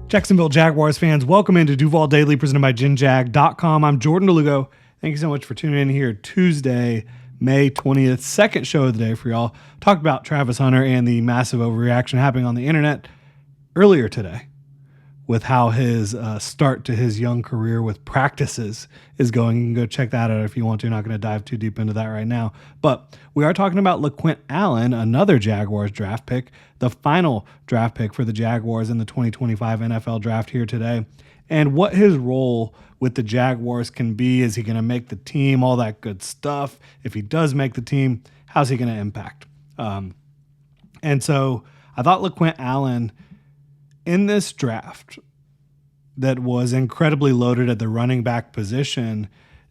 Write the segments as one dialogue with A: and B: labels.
A: Jacksonville Jaguars fans, welcome into Duval Daily, presented by GenJag.com. I'm Jordan DeLugo. Thank you so much for tuning in here Tuesday, May 20th, second show of the day for y'all. Talked about Travis Hunter and the massive overreaction happening on the internet earlier today with how his start to his young career with practices is going. You can go check that out if you want to. Not going to dive too deep into that right now. But we are talking about LeQuint Allen, another Jaguars draft pick, the final draft pick for the Jaguars in the 2025 NFL draft here today, and what his role with the Jaguars can be. Is he going to make the team? All that good stuff. If he does make the team, how's he going to impact? And so I thought LeQuint Allen, in this draft that was incredibly loaded at the running back position,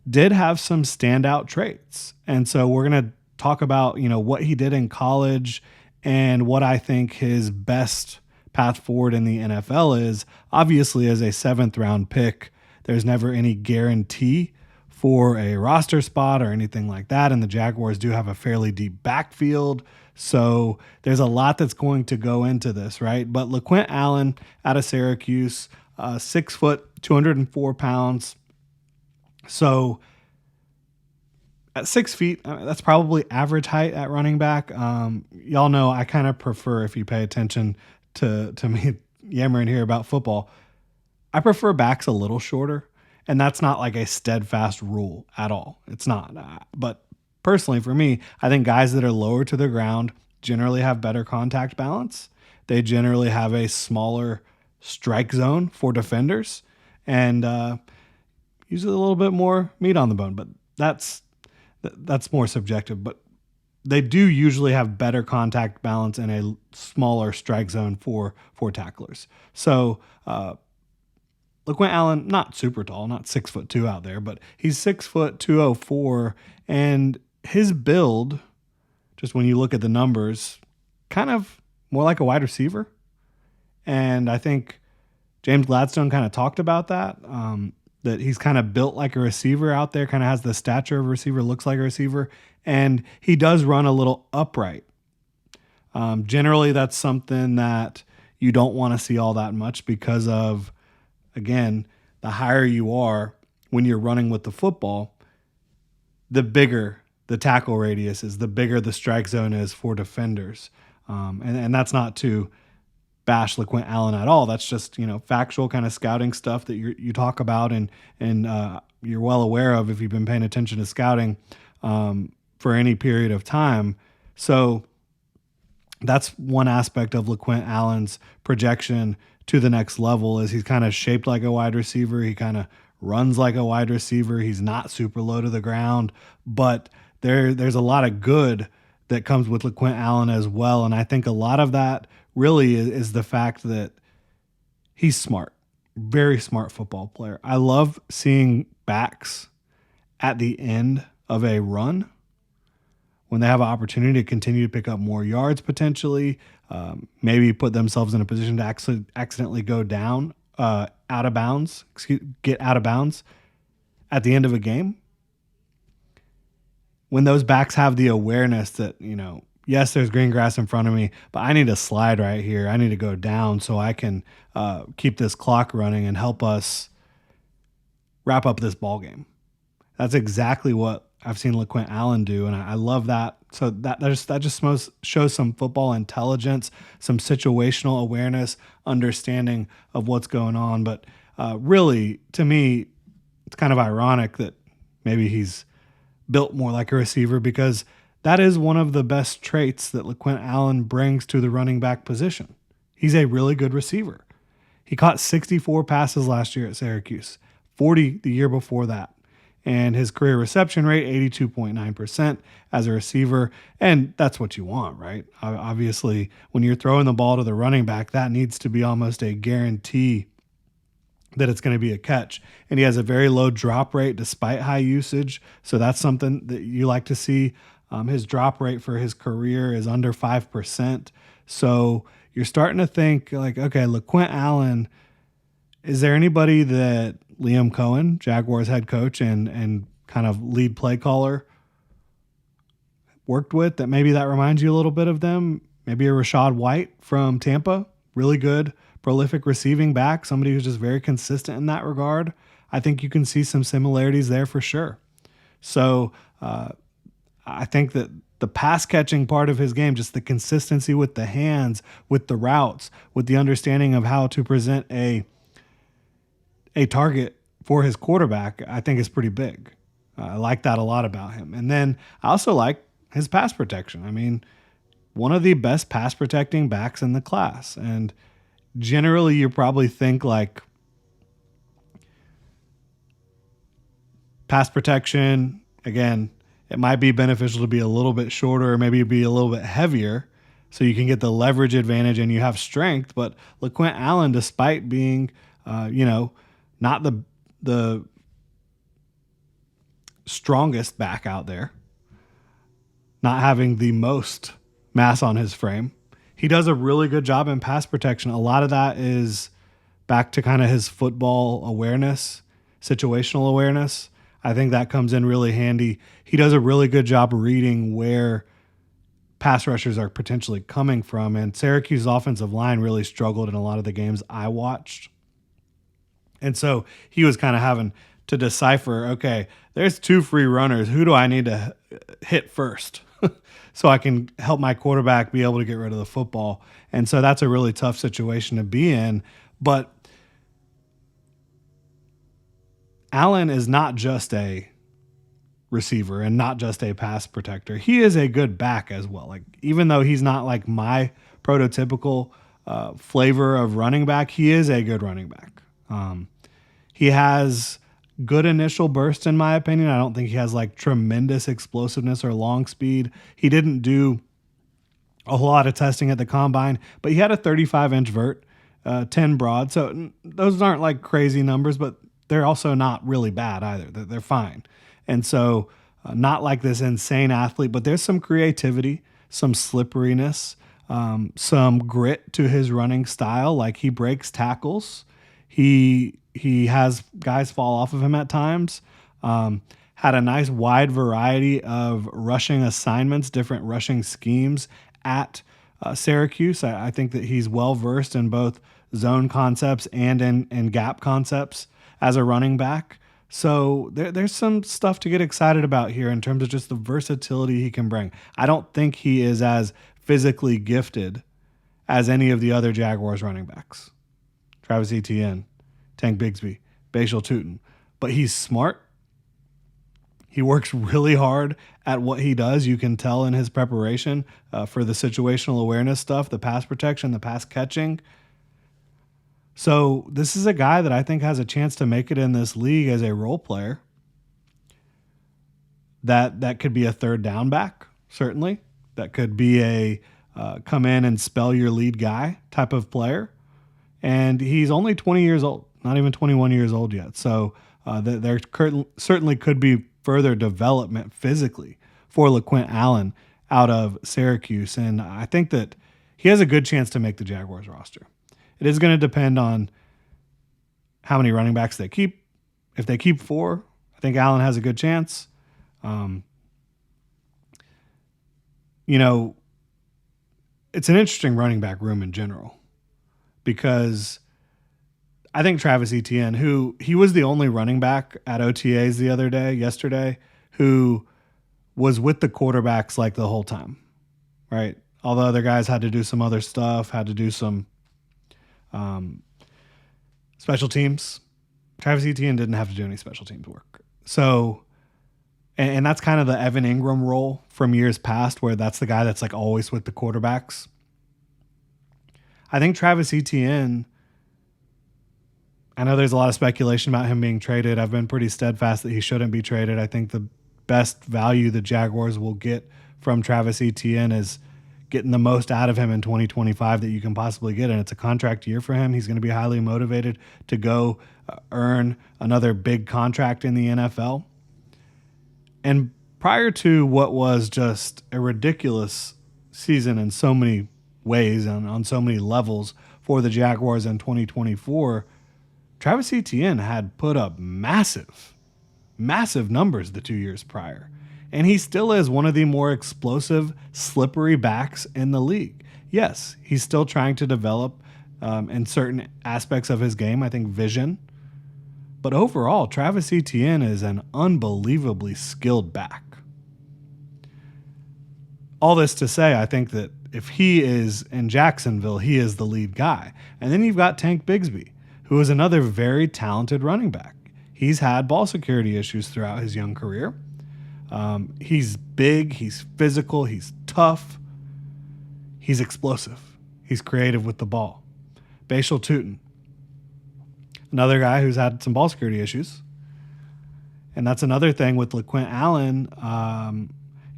A: did have some standout traits. And so we're going to talk about, what he did in college and what I think his best path forward in the NFL is. Obviously, as a 7th round pick, there's never any guarantee for a roster spot or anything like that. And the Jaguars do have a fairly deep backfield. So there's a lot that's going to go into this, right? But LeQuint Allen out of Syracuse, 6 foot, 204 pounds. So at 6 feet, that's probably average height at running back. Y'all know I kind of prefer, if you pay attention to me yammering here about football, I prefer backs a little shorter. And that's not like a steadfast rule at all. It's not. But personally, for me, I think guys that are lower to the ground generally have better contact balance. They generally have a smaller strike zone for defenders and usually a little bit more meat on the bone. But that's more subjective. But they do usually have better contact balance and a smaller strike zone for tacklers. So LeQuint Allen, not super tall, not 6'2" out there, but he's 6 foot 204, and his build, just when you look at the numbers, kind of more like a wide receiver. And I think James Gladstone kind of talked about that, that he's kind of built like a receiver out there, kind of has the stature of a receiver, looks like a receiver, and he does run a little upright. Generally, that's something that you don't want to see all that much because of, again, the higher you are when you're running with the football, the bigger the tackle radius is, the bigger the strike zone is for defenders. And that's not to bash LeQuint Allen at all. That's just, factual kind of scouting stuff that you talk about and you're well aware of if you've been paying attention to scouting for any period of time. So that's one aspect of LeQuint Allen's projection to the next level, is he's kind of shaped like a wide receiver. He kind of runs like a wide receiver. He's not super low to the ground, but there's a lot of good that comes with LeQuint Allen as well. And I think a lot of that really is the fact that he's smart, very smart football player. I love seeing backs at the end of a run when they have an opportunity to continue to pick up more yards potentially, maybe put themselves in a position to accidentally go down, get out of bounds at the end of a game. When those backs have the awareness that, yes, there's green grass in front of me, but I need to slide right here. I need to go down so I can keep this clock running and help us wrap up this ball game. That's exactly what I've seen LeQuint Allen do, and I love that. So that just shows some football intelligence, some situational awareness, understanding of what's going on. But really, to me, it's kind of ironic that maybe he's built more like a receiver, because that is one of the best traits that LeQuint Allen brings to the running back position. He's a really good receiver. He caught 64 passes last year at Syracuse, 40 the year before that. And his career reception rate, 82.9% as a receiver. And that's what you want, right? Obviously, when you're throwing the ball to the running back, that needs to be almost a guarantee that it's going to be a catch. And he has a very low drop rate despite high usage. So that's something that you like to see. His drop rate for his career is under 5%. So you're starting to think like, okay, LeQuint Allen, is there anybody that Liam Cohen, Jaguars head coach and kind of lead play caller, worked with that maybe that reminds you a little bit of them? Maybe a Rashad White from Tampa really good, prolific receiving back, somebody who's just very consistent in that regard, I think you can see some similarities there for sure. So I think that the pass catching part of his game, just the consistency with the hands, with the routes, with the understanding of how to present a target for his quarterback, I think is pretty big. I like that a lot about him. And then I also like his pass protection. I mean, one of the best pass protecting backs in the class. And generally, you probably think like pass protection, again, it might be beneficial to be a little bit shorter or maybe be a little bit heavier so you can get the leverage advantage and you have strength. But LeQuint Allen, despite being, not the strongest back out there, not having the most mass on his frame, he does a really good job in pass protection. A lot of that is back to kind of his football awareness, situational awareness. I think that comes in really handy. He does a really good job reading where pass rushers are potentially coming from, and Syracuse's offensive line really struggled in a lot of the games I watched. And so he was kind of having to decipher, okay, there's 2 free runners. Who do I need to hit first so I can help my quarterback be able to get rid of the football? And so that's a really tough situation to be in. But Allen is not just a receiver and not just a pass protector. He is a good back as well. Like, even though he's not like my prototypical flavor of running back, he is a good running back. He has good initial burst, in my opinion. I don't think he has like tremendous explosiveness or long speed. He didn't do a whole lot of testing at the combine, but he had a 35-inch vert, 10 broad. So those aren't like crazy numbers, but they're also not really bad either. They're fine. And so not like this insane athlete, but there's some creativity, some slipperiness, some grit to his running style. Like, he breaks tackles. He has guys fall off of him at times. Had a nice wide variety of rushing assignments, different rushing schemes at Syracuse. I think that he's well versed in both zone concepts and in gap concepts as a running back. So there's some stuff to get excited about here in terms of just the versatility he can bring. I don't think he is as physically gifted as any of the other Jaguars running backs. Travis Etienne, Tank Bigsby, Bashal Tutin. But he's smart. He works really hard at what he does. You can tell in his preparation for the situational awareness stuff, the pass protection, the pass catching. So this is a guy that I think has a chance to make it in this league as a role player. That could be a third down back, certainly. That could be a come in and spell your lead guy type of player. And he's only 20 years old, not even 21 years old yet. So there certainly could be further development physically for LeQuint Allen out of Syracuse. And I think that he has a good chance to make the Jaguars roster. It is going to depend on how many running backs they keep. If they keep 4, I think Allen has a good chance. It's an interesting running back room in general because I think Travis Etienne, who he was the only running back at OTAs yesterday, who was with the quarterbacks like the whole time, right? All the other guys had to do some other stuff, had to do some special teams. Travis Etienne didn't have to do any special teams work. So, and that's kind of the Evan Ingram role from years past, where that's the guy that's like always with the quarterbacks. I think Travis Etienne, I know there's a lot of speculation about him being traded. I've been pretty steadfast that he shouldn't be traded. I think the best value the Jaguars will get from Travis Etienne is getting the most out of him in 2025 that you can possibly get. And it's a contract year for him. He's going to be highly motivated to go earn another big contract in the NFL. And prior to what was just a ridiculous season in so many ways and on so many levels for the Jaguars in 2024, Travis Etienne had put up massive numbers the 2 years prior. And he still is one of the more explosive, slippery backs in the league. Yes, he's still trying to develop in certain aspects of his game. I think vision. But overall, Travis Etienne is an unbelievably skilled back. All this to say, I think that if he is in Jacksonville, he is the lead guy. And then you've got Tank Bigsby, who is another very talented running back. He's had ball security issues throughout his young career. He's big, he's physical, he's tough, he's explosive, he's creative with the ball. Bashal Tutin, another guy who's had some ball security issues. And that's another thing with LeQuint Allen.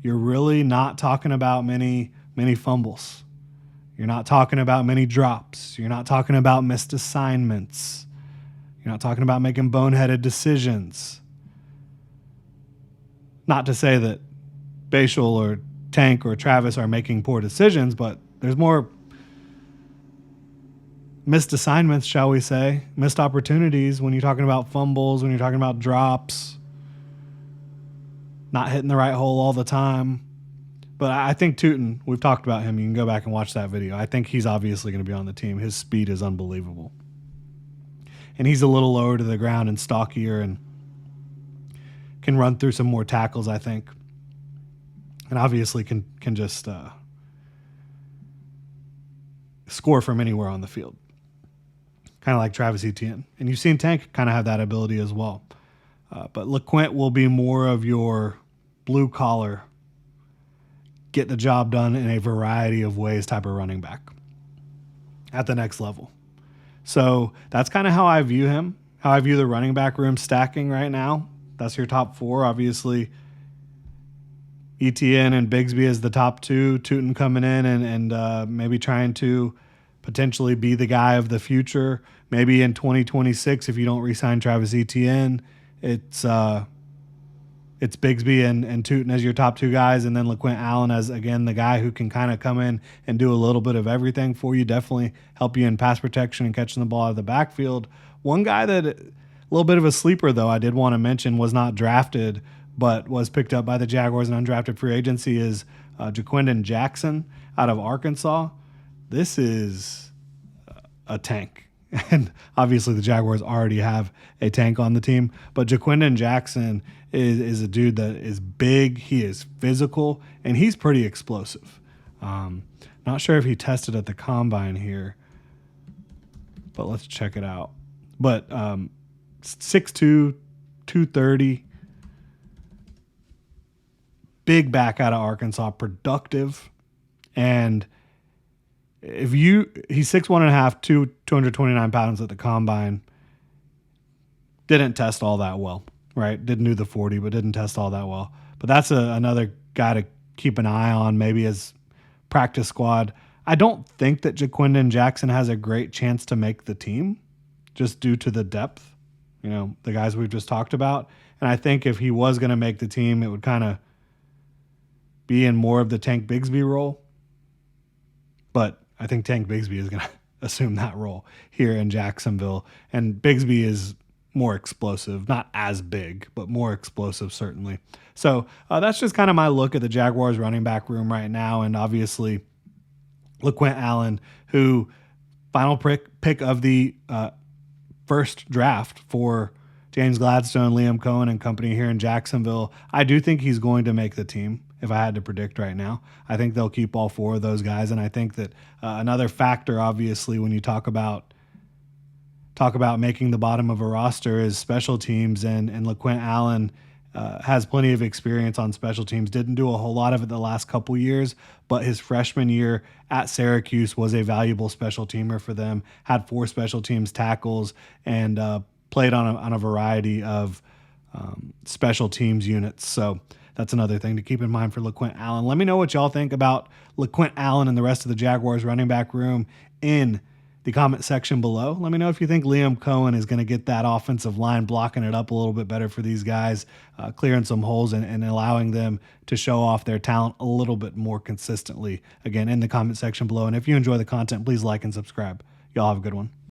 A: You're really not talking about many fumbles. You're not talking about many drops. You're not talking about missed assignments. You're not talking about making boneheaded decisions. Not to say that Bashal or Tank or Travis are making poor decisions, but there's more missed assignments, shall we say, missed opportunities when you're talking about fumbles, when you're talking about drops, not hitting the right hole all the time. But I think Tutin, we've talked about him. You can go back and watch that video. I think he's obviously going to be on the team. His speed is unbelievable. And he's a little lower to the ground and stockier and can run through some more tackles, I think. And obviously can just score from anywhere on the field. Kind of like Travis Etienne. And you've seen Tank kind of have that ability as well. But LeQuint will be more of your blue-collar, get the job done in a variety of ways type of running back at the next level. So that's kind of how I view him, how I view the running back room stacking right now. That's your top four. Obviously, Etienne and Bigsby as the top two. Tutin coming in and maybe trying to potentially be the guy of the future. Maybe in 2026, if you don't re-sign Travis Etienne, it's Bigsby and Tutin as your top two guys, and then LeQuint Allen as, again, the guy who can kind of come in and do a little bit of everything for you, definitely help you in pass protection and catching the ball out of the backfield. One guy that, a little bit of a sleeper, though, I did want to mention, was not drafted but was picked up by the Jaguars in undrafted free agency is Jaquindon Jackson out of Arkansas. This is a tank. And obviously the Jaguars already have a tank on the team. But Jaquindon Jackson is a dude that is big, he is physical, and he's pretty explosive. Not sure if he tested at the combine here, but let's check it out. But 6'2", 230, big back out of Arkansas, productive, and he's 6'1.5", 229 pounds at the combine. Didn't test all that well, right? Didn't do the 40, but didn't test all that well. But that's another guy to keep an eye on, maybe as practice squad. I don't think that Jaquindon Jackson has a great chance to make the team, just due to the depth, the guys we've just talked about. And I think if he was going to make the team, it would kind of be in more of the Tank Bigsby role. But I think Tank Bigsby is going to assume that role here in Jacksonville. And Bigsby is more explosive, not as big, but more explosive certainly. So that's just kind of my look at the Jaguars running back room right now. And obviously LeQuint Allen, who final pick of the first draft for James Gladstone, Liam Cohen and company here in Jacksonville. I do think he's going to make the team. If I had to predict right now, I think they'll keep all four of those guys. And I think that another factor, obviously, when you talk about making the bottom of a roster is special teams. And LeQuint Allen has plenty of experience on special teams. Didn't do a whole lot of it the last couple years, but his freshman year at Syracuse was a valuable special teamer for them. Had 4 special teams tackles and played on a variety of special teams units. So that's another thing to keep in mind for LeQuint Allen. Let me know what y'all think about LeQuint Allen and the rest of the Jaguars running back room in the comment section below. Let me know if you think Liam Cohen is going to get that offensive line blocking it up a little bit better for these guys, clearing some holes and allowing them to show off their talent a little bit more consistently. Again, in the comment section below. And if you enjoy the content, please like and subscribe. Y'all have a good one.